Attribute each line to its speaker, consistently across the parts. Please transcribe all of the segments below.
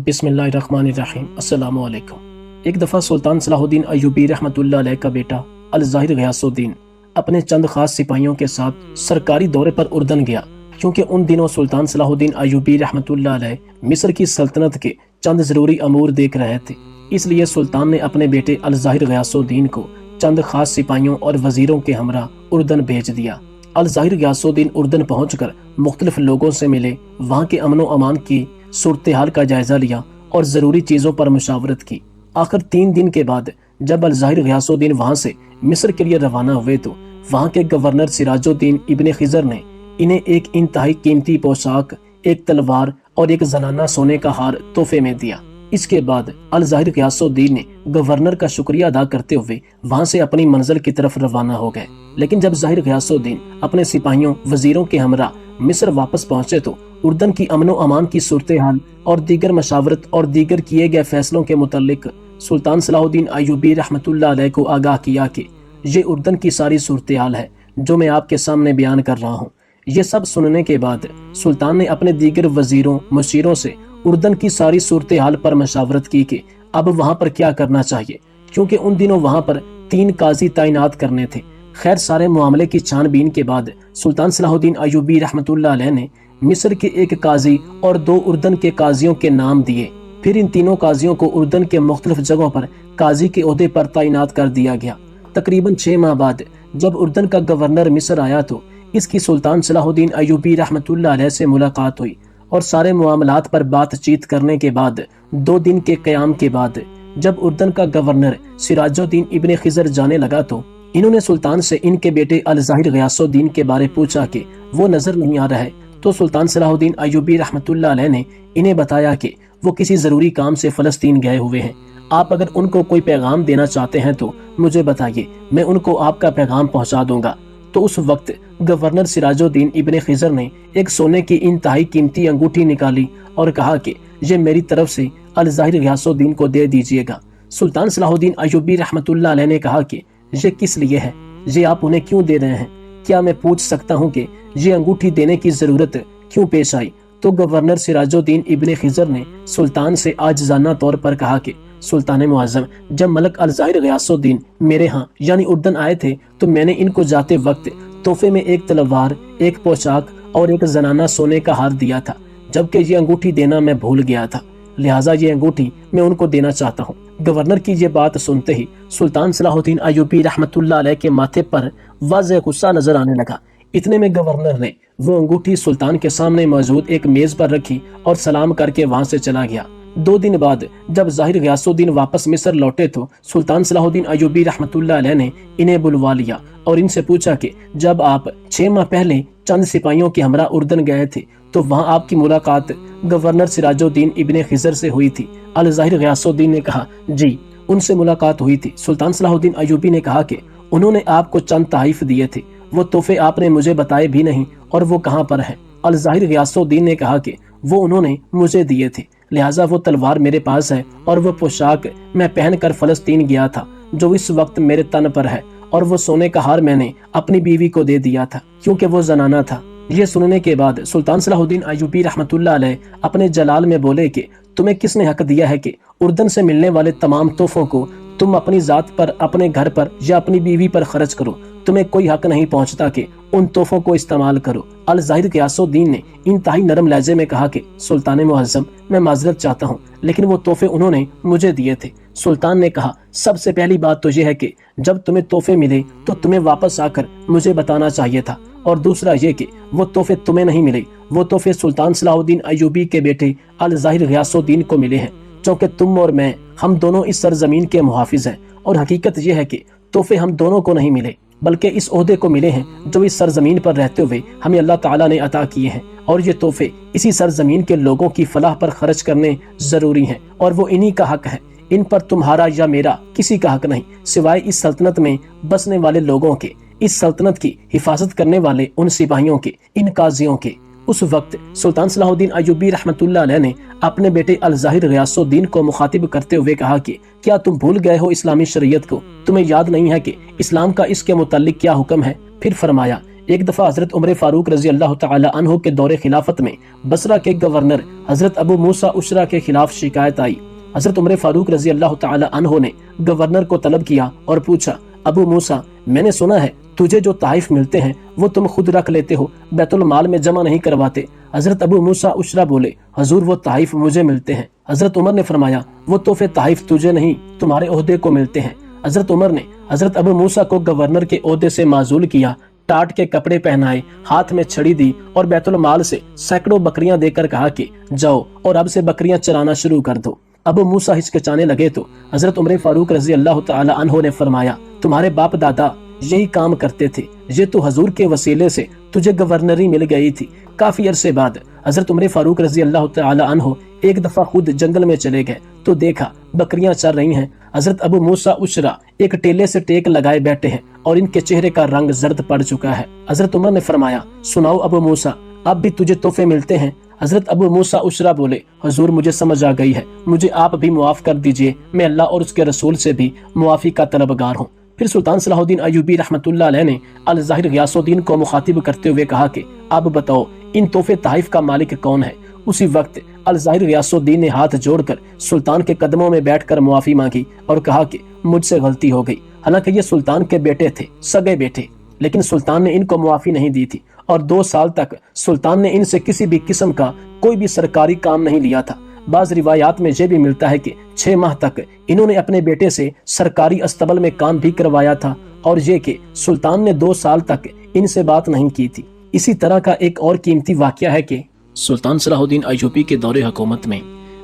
Speaker 1: بسم اللہ الرحمن الرحیم۔ السلام علیکم۔ ایک دفعہ سلطان صلاح الدین ایوبی رحمۃ اللہ علیہ کا بیٹا الظاہر غیاث الدین اپنے چند خاص سپاہیوں کے ساتھ سرکاری دورے پر اردن گیا، کیونکہ ان دنوں سلطان صلاح الدین ایوبی رحمۃ اللہ علیہ مصر کی سلطنت کے چند ضروری امور دیکھ رہے تھے۔ اس لیے سلطان نے اپنے بیٹے الظاہر غیاث الدین کو چند خاص سپاہیوں اور وزیروں کے ہمراہ اردن بھیج دیا۔ الظاہر غیاث الدین اردن پہنچ کر مختلف لوگوں سے ملے، وہاں کے امن و امان کی صورتحال کا جائزہ لیا اور ضروری چیزوں پر مشاورت کی۔ آخر 3 دن کے بعد جب الظاہر غیاث الدین وہاں سے مصر کے لیے روانہ ہوئے تو وہاں کے گورنر سراج الدین ابن خضر نے انہیں ایک انتہائی قیمتی پوشاک، ایک تلوار اور ایک زنانہ سونے کا ہار تحفے میں دیا۔ اس کے بعد الظاہر غیاث الدین نے گورنر کا شکریہ ادا کرتے ہوئے وہاں سے اپنی منزل کی طرف روانہ ہو گئے۔ لیکن جب ظاہر غیاث الدین اپنے سپاہیوں، وزیروں کے ہمراہ مصر واپس پہنچے تو اردن کی امن و امان کی صورتحال اور دیگر مشاورت اور دیگر کیے گئے فیصلوں کے متعلق سلطان صلاح الدین ایوبی رحمۃ اللہ علیہ کو آگاہ کیا کہ یہ اردن کی ساری صورتحال ہے جو میں آپ کے سامنے بیان کر رہا ہوں۔ یہ سب سننے کے بعد سلطان نے اپنے دیگر وزیروں، مشیروں سے اردن کی ساری صورتحال پر مشاورت کی کہ اب وہاں پر کیا کرنا چاہیے، کیونکہ ان دنوں وہاں پر 3 قاضی تعینات کرنے تھے۔ خیر، سارے معاملے کی چھان بین کے بعد سلطان صلاح الدین ایوبی رحمۃ اللہ علیہ نے مصر کے 1 قاضی اور 2 اردن کے قاضیوں کے نام دیے۔ پھر ان تینوں قاضیوں کو اردن کے مختلف جگہوں پر قاضی کے عہدے پر تعینات کر دیا گیا۔ تقریباً 6 ماہ بعد جب اردن کا گورنر مصر آیا تو اس کی سلطان صلاح الدین ایوبی رحمۃ اللہ علیہ سے ملاقات ہوئی اور سارے معاملات پر بات چیت کرنے کے بعد 2 دن کے قیام کے بعد جب اردن کا گورنر سراج الدین ابن خضر جانے لگا تو انہوں نے سلطان سے ان کے بیٹے الظاہر غیاث الدین کے بارے پوچھا کہ وہ نظر نہیں آ رہا ہے، تو سلطان صلاح الدین ایوبی رحمۃ اللہ علیہ نے انہیں بتایا کہ وہ کسی ضروری کام سے فلسطین گئے ہوئے ہیں۔ آپ اگر ان کو کوئی پیغام دینا چاہتے ہیں تو مجھے بتائیے، میں ان کو آپ کا پیغام پہنچا دوں گا۔ تو اس وقت گورنر سراج الدین ابن خضر نے ایک سونے کی انتہائی قیمتی انگوٹھی نکالی اور کہا کہ یہ میری طرف سے الظاہر غیاث الدین کو دے دیجیے گا۔ سلطان صلاح الدین ایوبی رحمۃ اللہ علیہ نے کہا کہ یہ کس لیے ہے، یہ آپ انہیں کیوں دے رہے ہیں؟ کیا میں پوچھ سکتا ہوں کہ یہ انگوٹھی دینے کی ضرورت کیوں پیش آئی؟ تو گورنر سراج الدین ابن خضر نے سلطان سے عاجزانہ طور پر کہا کہ سلطان معظم، جب ملک الظاہر غیاث الدین میرے ہاں یعنی اردن آئے تھے تو میں نے ان کو جاتے وقت تحفے میں ایک تلوار، ایک پوشاک اور ایک زنانہ سونے کا ہار دیا تھا، جبکہ یہ انگوٹھی دینا میں بھول گیا تھا، لہٰذا یہ انگوٹھی میں ان کو دینا چاہتا ہوں۔ گورنر کی یہ بات سنتے ہی سلطان صلاح الدین ایوبی رحمۃ اللہ علیہ کے ماتھے پر واضح غصہ نظر آنے لگا۔ اتنے میں گورنر نے وہ انگوٹھی سلطان کے سامنے موجود ایک میز پر رکھی اور سلام کر کے وہاں سے چلا گیا۔ 2 دن بعد جب ظاہر غیاث الدین واپس مصر لوٹے تو سلطان صلاح الدین ایوبی رحمۃ اللہ علیہ نے انہیں بلوا لیا اور ان سے پوچھا کہ جب آپ 6 ماہ پہلے چند سپاہیوں کے ہمراہ اردن گئے تھے تو وہاں آپ کی ملاقات گورنر سراج الدین ابن خضر سے ہوئی تھی؟ الظاہر غیاث الدین نے کہا جی، ان سے ملاقات ہوئی تھی۔ سلطان صلاح الدین ایوبی نے کہا کہ انہوں نے آپ کو چند تحائف دیے تھے، وہ تحفے آپ نے مجھے بتائے بھی نہیں، اور وہ کہاں پر ہیں؟ الظاہر غیاث الدین نے کہا کہ وہ انہوں نے مجھے دیے تھے، لہٰذا وہ تلوار میرے پاس ہے اور وہ پوشاک میں پہن کر فلسطین گیا تھا جو اس وقت میرے تن پر ہے، اور وہ سونے کا ہار میں نے اپنی بیوی کو دے دیا تھا کیونکہ وہ زنانہ تھا۔ یہ سننے کے بعد سلطان صلاح الدین ایوبی رحمۃ اللہ علیہ اپنے جلال میں بولے کہ تمہیں کس نے حق دیا ہے کہ اردن سے ملنے والے تمام تحفوں کو تم اپنی ذات پر، اپنے گھر پر یا اپنی بیوی پر خرچ کرو؟ تمہیں کوئی حق نہیں پہنچتا کہ ان تحفوں کو استعمال کرو۔ الظاہر غیاث الدین نے انتہائی نرم لہجے میں کہا کہ سلطان معظم، میں معذرت چاہتا ہوں، لیکن وہ تحفے انہوں نے مجھے دیے تھے۔ سلطان نے کہا سب سے پہلی بات تو یہ ہے کہ جب تمہیں تحفے ملے تو تمہیں واپس آ کر مجھے بتانا چاہیے تھا، اور دوسرا یہ کہ وہ تحفے تمہیں نہیں ملے، وہ تحفے سلطان صلاح الدین ایوبی کے بیٹے الظاہر غیاث الدین کو ملے ہیں، چونکہ تم اور میں، ہم دونوں اس سرزمین کے محافظ ہیں، اور حقیقت یہ ہے کہ تحفے ہم دونوں کو نہیں ملے بلکہ اس عہدے کو ملے ہیں جو اس سرزمین پر رہتے ہوئے ہمیں اللہ تعالیٰ نے عطا کیے ہیں، اور یہ تحفے اسی سرزمین کے لوگوں کی فلاح پر خرچ کرنے ضروری ہیں، اور وہ انہی کا حق ہے، ان پر تمہارا یا میرا کسی کا حق نہیں، سوائے اس سلطنت میں بسنے والے لوگوں کے، اس سلطنت کی حفاظت کرنے والے ان سپاہیوں کے، ان قاضیوں کے۔ اس وقت سلطان صلاح الدین ایوبی رحمۃ اللہ علیہ نے اپنے بیٹے الظاہر غیاث الدین کو مخاطب کرتے ہوئے کہا کہ کیا تم بھول گئے ہو اسلامی شریعت کو؟ تمہیں یاد نہیں ہے کہ اسلام کا اس کے متعلق کیا حکم ہے؟ پھر فرمایا ایک دفعہ حضرت عمر فاروق رضی اللہ تعالی عنہ کے دور خلافت میں بصرہ کے گورنر حضرت ابو موسیٰ اشرا کے خلاف شکایت آئی۔ حضرت عمر فاروق رضی اللہ تعالی عنہ نے گورنر کو طلب کیا اور پوچھا، ابو موسیٰ، میں نے سنا ہے تجھے جو تحائف ملتے ہیں وہ تم خود رکھ لیتے ہو، بیت المال میں جمع نہیں کرواتے۔ حضرت ابو موسیٰ اشرا بولے، حضور وہ تحائف مجھے ملتے ہیں۔ حضرت عمر نے فرمایا، وہ تحفے تحائف تجھے نہیں تمہارے عہدے کو ملتے ہیں۔ حضرت عمر نے حضرت ابو موسیٰ کو گورنر کے عہدے سے معزول کیا، ٹاٹ کے کپڑے پہنائے، ہاتھ میں چھڑی دی اور بیت المال سے سینکڑوں بکریاں دے کر کہا کہ جاؤ اور اب سے بکریاں چرانا شروع کر دو۔ ابو موسیٰ ہچکچانے لگے تو حضرت عمر فاروق رضی اللہ تعالی عنہ نے فرمایا، تمہارے باپ دادا یہی کام کرتے تھے، یہ تو حضور کے وسیلے سے تجھے گورنری مل گئی تھی۔ کافی عرصے بعد حضرت عمر فاروق رضی اللہ تعالی عنہ ایک دفعہ خود جنگل میں چلے گئے تو دیکھا بکریاں چر رہی ہیں۔ حضرت ابو موسیٰ اشرا ایک ٹیلے سے ٹیک لگائے بیٹھے ہیں اور ان کے چہرے کا رنگ زرد پڑ چکا ہے۔ حضرت عمر نے فرمایا، سناؤ ابو موسیٰ، اب بھی تجھے تحفے ملتے ہیں؟ حضرت ابو موسیٰ اشرا بولے، حضور مجھے سمجھ آ گئی ہے، مجھے آپ بھی معاف کر دیجئے، میں اللہ اور اس کے رسول سے بھی معافی کا طلبگار ہوں۔ پھر سلطان صلاح الدین ایوبی رحمۃ اللہ علیہ نے الظاہر غیاث الدین کو مخاطب کرتے ہوئے کہا کہ اب بتاؤ ان تحفے تحائف کا مالک کون ہے؟ اسی وقت الظاہر غیاث الدین نے ہاتھ جوڑ کر سلطان کے قدموں میں بیٹھ کر معافی مانگی اور کہا کہ مجھ سے غلطی ہو گئی۔ حالانکہ یہ سلطان کے بیٹے تھے، سگے بیٹے، لیکن سلطان نے ان کو معافی نہیں دی تھی اور 2 سال تک سلطان نے ان سے کسی بھی قسم کا کوئی بھی سرکاری کام نہیں لیا تھا۔ بعض روایات میں یہ بھی ملتا ہے کہ 6 ماہ تک انہوں نے اپنے بیٹے سے سرکاری استبل میں کام بھی کروایا تھا، اور یہ کہ سلطان نے 2 سال تک ان سے بات نہیں کی تھی۔ اسی طرح کا ایک اور قیمتی واقعہ ہے کہ سلطان صلاح الدین ایوبی کے دور حکومت میں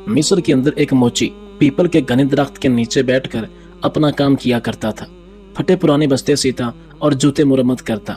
Speaker 1: مصر کے اندر ایک موچی پیپل کے گھنے درخت کے نیچے بیٹھ کر اپنا کام کیا کرتا تھا، پھٹے پرانے بستے سیتا اور جوتے مرمت کرتا،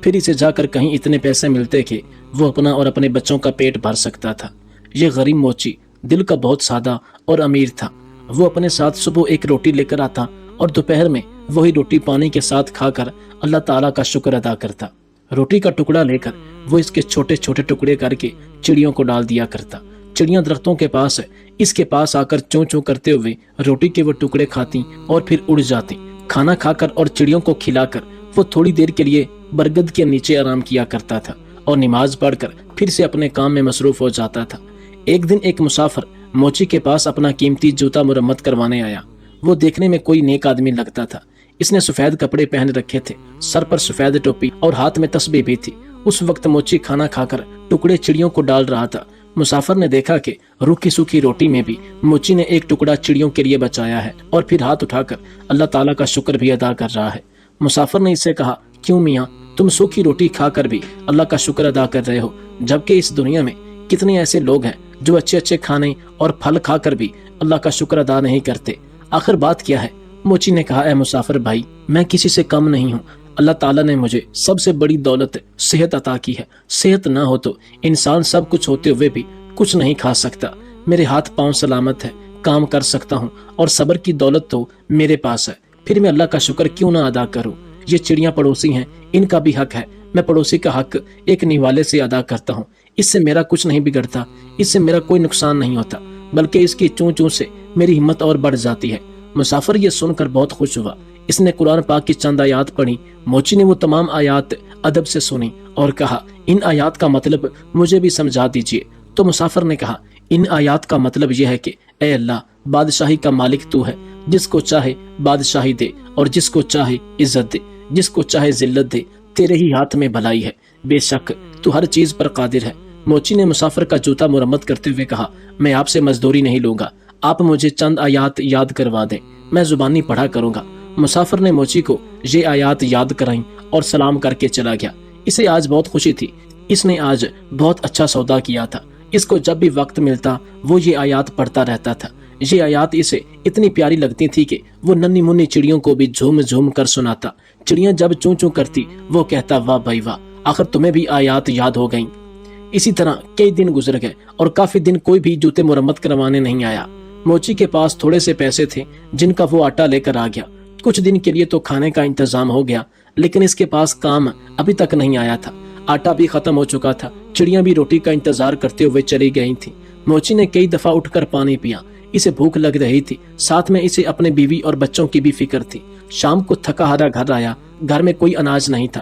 Speaker 1: پھر اسے جا کر کہیں اتنے پیسے ملتے کہ وہ اپنا اور اپنے بچوں کا پیٹ بھر سکتا تھا۔ یہ غریب موچی دل کا بہت سادہ اور امیر تھا۔ وہ اپنے ساتھ صبح ایک روٹی لے کر آتا اور دوپہر میں وہی روٹی پانی کے ساتھ کھا کر اللہ تعالیٰ کا شکر ادا کرتا۔ روٹی کا ٹکڑا لے کر وہ اس کے چھوٹے چھوٹے ٹکڑے کر کے چڑیوں کو ڈال دیا کرتا۔ چڑیاں درختوں کے پاس اس کے پاس آ کر چوں چوں کرتے ہوئے روٹی کے وہ ٹکڑے کھاتی اور پھر اڑ جاتی۔ کھانا کھا کر اور چڑیوں کو کھلا کر وہ تھوڑی دیر کے لیے برگد کے نیچے آرام کیا کرتا تھا اور نماز پڑھ کر پھر سے اپنے کام میں مصروف ہو جاتا تھا۔ ایک دن ایک مسافر موچی کے پاس اپنا قیمتی جوتا مرمت کروانے آیا۔ وہ دیکھنے میں کوئی نیک آدمی لگتا تھا۔ اس نے سفید کپڑے پہن رکھے تھے، سر پر سفید ٹوپی اور ہاتھ میں تسبیح بھی تھی۔ اس وقت موچی کھانا کھا کر ٹکڑے چڑیوں کو ڈال رہا تھا۔ مسافر نے دیکھا کہ روکھی سوکھی روٹی میں بھی موچی نے ایک ٹکڑا چڑیوں کے لیے بچایا ہے اور پھر ہاتھ اٹھا کر اللہ تعالیٰ کا شکر بھی ادا کر رہا ہے۔ مسافر نے اس سے کہا، کیوں میاں، تم سوکھی روٹی کھا کر بھی اللہ کا شکر ادا کر رہے ہو، جبکہ اس دنیا میں کتنے ایسے لوگ ہیں جو اچھے اچھے کھانے اور پھل کھا کر بھی اللہ کا شکر ادا نہیں کرتے، آخر بات کیا ہے؟ موچی نے کہا، اے مسافر بھائی، میں کسی سے کم نہیں ہوں۔ اللہ تعالیٰ نے مجھے سب سے بڑی دولت صحت عطا کی ہے۔ صحت نہ ہو تو انسان سب کچھ ہوتے ہوئے بھی کچھ نہیں کھا سکتا۔ میرے ہاتھ پاؤں سلامت ہے، کام کر سکتا ہوں اور صبر کی دولت تو میرے پاس ہے، پھر میں اللہ کا شکر کیوں نہ ادا کروں؟ یہ چڑیاں پڑوسی ہیں، ان کا بھی حق ہے، میں پڑوسی کا حق ایک نوالے سے ادا کرتا ہوں۔ اس سے میرا کچھ نہیں بگڑتا، اس سے میرا کوئی نقصان نہیں ہوتا، بلکہ اس کی چوں چوں سے میری ہمت اور بڑھ جاتی ہے۔ مسافر یہ سن کر بہت خوش ہوا۔ اس نے قرآن پاک کی چند آیات پڑھی۔ موچی نے وہ تمام آیات ادب سے سنی اور کہا، ان آیات کا مطلب مجھے بھی سمجھا دیجئے۔ تو مسافر نے کہا، ان آیات کا مطلب یہ ہے کہ اے اللہ، بادشاہی کا مالک تو ہے، جس کو چاہے بادشاہی دے اور جس کو چاہے عزت دے، جس کو چاہے ذلت دے، تیرے ہی ہاتھ میں بھلائی ہے، بے شک تو ہر چیز پر قادر ہے۔ موچی نے مسافر کا جوتا مرمت کرتے ہوئے کہا، میں آپ سے مزدوری نہیں لوں گا، آپ مجھے چند آیات یاد کروا دیں، میں زبانی پڑھا کروں گا۔ مسافر نے موچی کو یہ آیات یاد کرائیں اور سلام کر کے چلا گیا۔ اسے آج بہت خوشی تھی، اس نے آج بہت اچھا سودا کیا تھا۔ اس کو جب بھی وقت ملتا وہ یہ آیات پڑھتا رہتا تھا۔ یہ آیات اسے اتنی پیاری لگتی تھی کہ وہ ننھی منھی چڑیوں کو بھی جھوم جھوم کر سناتا۔ چڑیاں جب چوں چوں کرتی وہ کہتا، واہ بھائی واہ، آخر تمہیں بھی آیات یاد ہو گئیں۔ اسی طرح کئی دن گزر گئے اور کافی دن کوئی بھی جوتے مرمت کروانے نہیں آیا۔ موچی کے پاس تھوڑے سے پیسے تھے جن کا وہ آٹا لے کر آ گیا۔ کچھ دن کے لیے تو کھانے کا انتظام ہو گیا، لیکن اس کے پاس کام ابھی تک نہیں آیا تھا۔ آٹا بھی ختم ہو چکا تھا، چڑیاں بھی روٹی کا انتظار کرتے ہوئے چلی گئی تھیں۔ موچی نے کئی دفعہ اٹھ کر پانی پیا، اسے بھوک لگ رہی تھی، ساتھ میں اسے اپنے بیوی اور بچوں کی بھی فکر تھی۔ شام کو تھکا ہارا گھر آیا، گھر میں کوئی اناج نہیں تھا،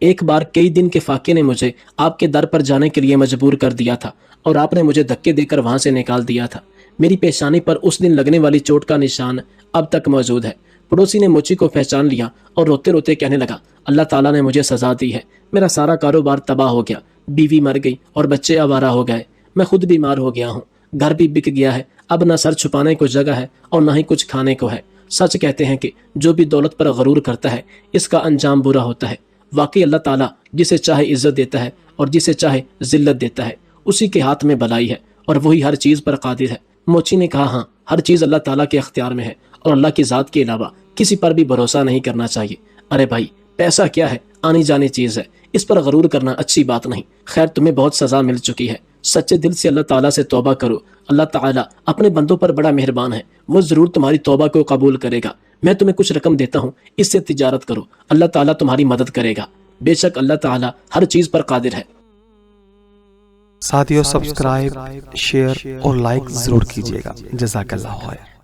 Speaker 1: ایک بار کئی دن کے فاقے نے مجھے آپ کے در پر جانے کے لیے مجبور کر دیا تھا اور آپ نے مجھے دھکے دے کر وہاں سے نکال دیا تھا۔ میری پیشانی پر اس دن لگنے والی چوٹ کا نشان اب تک موجود ہے۔ پڑوسی نے موچی کو پہچان لیا اور روتے روتے کہنے لگا، اللہ تعالیٰ نے مجھے سزا دی ہے، میرا سارا کاروبار تباہ ہو گیا، بیوی مر گئی اور بچے آوارہ ہو گئے، میں خود بیمار ہو گیا ہوں، گھر بھی بک گیا ہے، اب نہ سر چھپانے کو جگہ ہے اور نہ ہی کچھ کھانے کو ہے۔ سچ کہتے ہیں کہ جو بھی دولت پر غرور کرتا ہے اس کا انجام برا ہوتا ہے۔ واقعی اللہ تعالیٰ جسے چاہے عزت دیتا ہے اور جسے چاہے ذلت دیتا ہے، اسی کے ہاتھ میں بھلائی ہے اور وہی ہر چیز پر قادر ہے۔ موچی نے کہا، ہاں، ہر چیز اللہ تعالیٰ کے اختیار میں ہے اور اللہ کی ذات کے علاوہ کسی پر بھی بھروسہ نہیں کرنا چاہیے۔ ارے بھائی، پیسہ کیا ہے؟ آنی جانی چیز ہے، اس پر غرور کرنا اچھی بات نہیں۔ خیر، تمہیں بہت سزا مل چکی ہے، سچے دل سے اللہ تعالیٰ سے توبہ کرو۔ اللہ تعالیٰ اپنے بندوں پر بڑا مہربان ہے، وہ ضرور تمہاری توبہ کو قبول کرے گا۔ میں تمہیں کچھ رقم دیتا ہوں، اس سے تجارت کرو، اللہ تعالیٰ تمہاری مدد کرے گا، بے شک اللہ تعالیٰ ہر چیز پر قادر ہے۔
Speaker 2: ساتھیو، سبسکرائب، شیئر اور لائک ضرور کیجیے گا۔ جزاک اللہ خیر۔